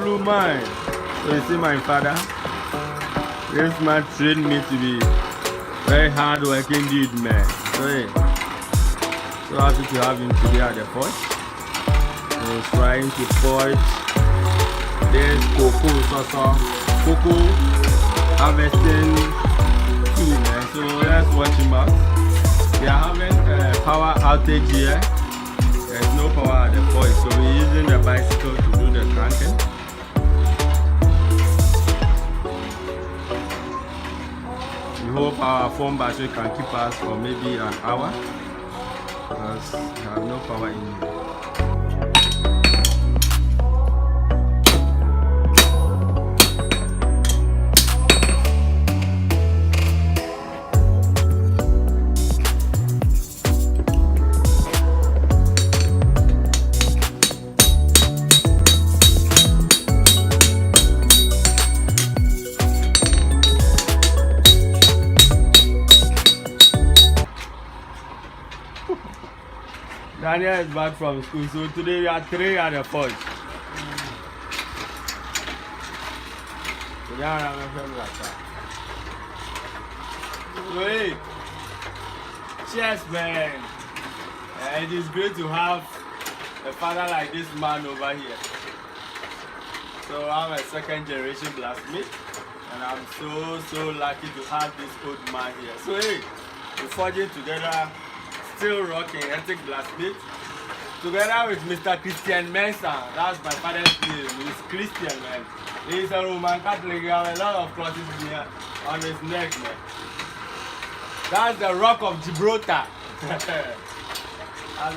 blue mind. So you see my father? This man trained me to be very hard working dude, man. So yeah. So happy to have him today at the forge. He's trying to forge this cocoa harvesting tool, man. So let's watch him out. We are having a power outage here. There's no power at the forge, so we're using the bicycle to do the cranking. We hope our phone battery can keep us for maybe an hour because we have no power in here. Daniel is back from school, so today we are 3 at the forge. So hey, cheers, man. It is great to have a father like this man over here. So I'm a second generation blacksmith, and I'm so lucky to have this old man here. So hey, we're forging together. Still rocking Ethic Blacksmith together with Mr. Christian Mensah. That's my father's name. He's Christian, man. He's a Roman Catholic. He has a lot of crosses here on his neck, man. That's the Rock of Gibraltar. That's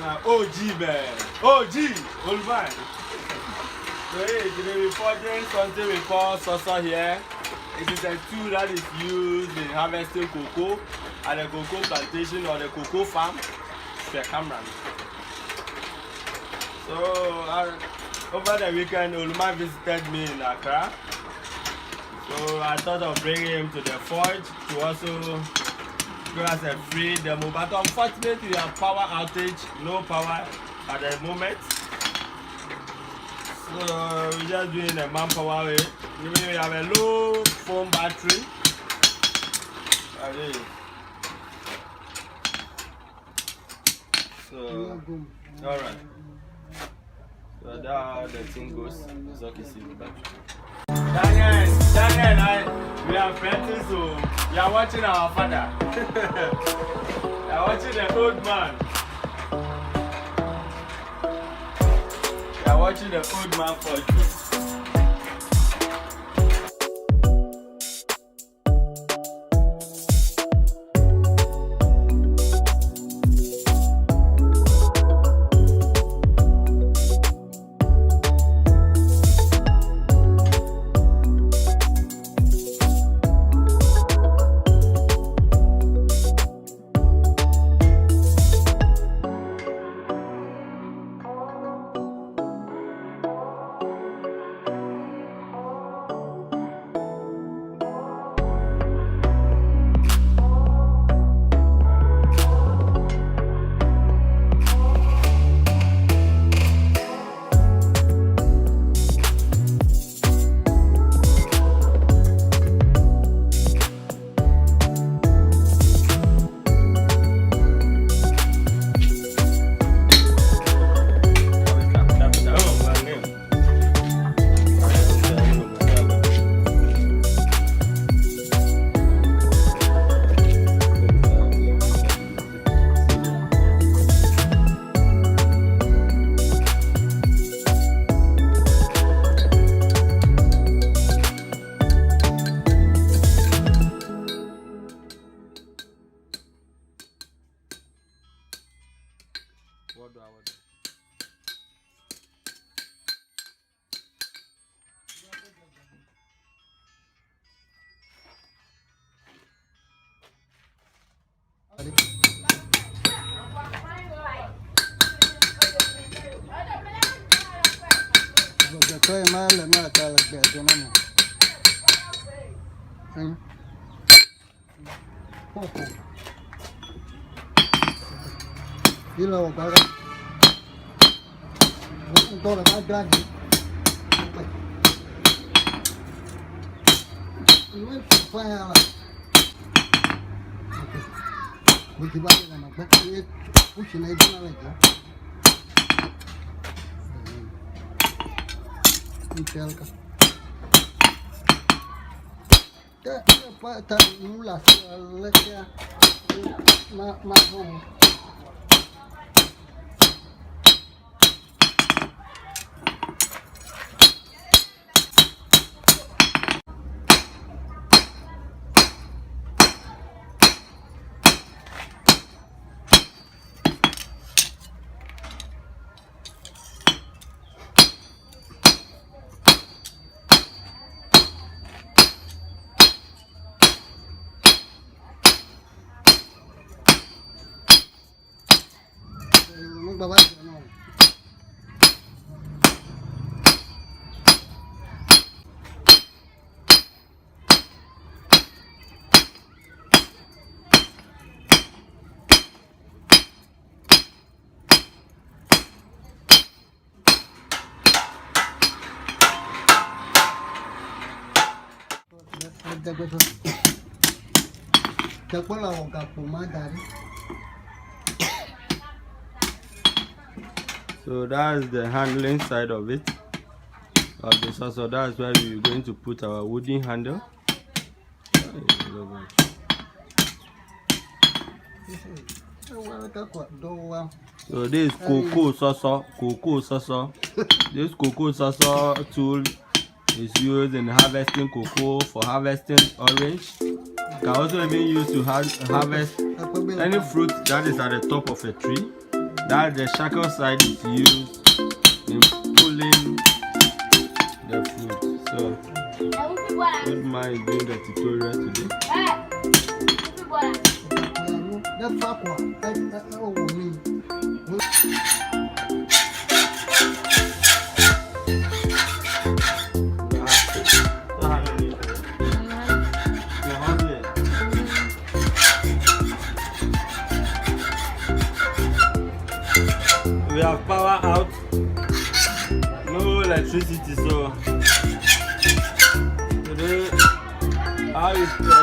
my OG, man. OG, old man. So hey, today we're forging something we call saucer here. It is a tool that is used in harvesting cocoa at the cocoa plantation or the cocoa farm. It's the camera. So over the weekend, Oluma visited me in Accra. So I thought of bringing him to the forge to also give us a free demo. But unfortunately, we have power outage, no power at the moment. So we're just doing a manpower way. We have a low phone battery. So, alright. So that's how the thing goes. It's okay, see the battery. Daniel, we are friends, so you are watching our father. You are watching the old man. You are watching the old man for you. What do I want? Đi lâu quá rồi. Tôi là cái So that's the handling side of it. Of the saucer. That's where we're going to put our wooden handle. So this cocoa saucer. This cocoa saucer tool is used in harvesting cocoa, for harvesting orange. Can also even use to harvest any fruit that is at the top of a tree. That the shackle side is used in pulling the fruit. So good man is doing the tutorial today. We have power out, no electricity, so today how is the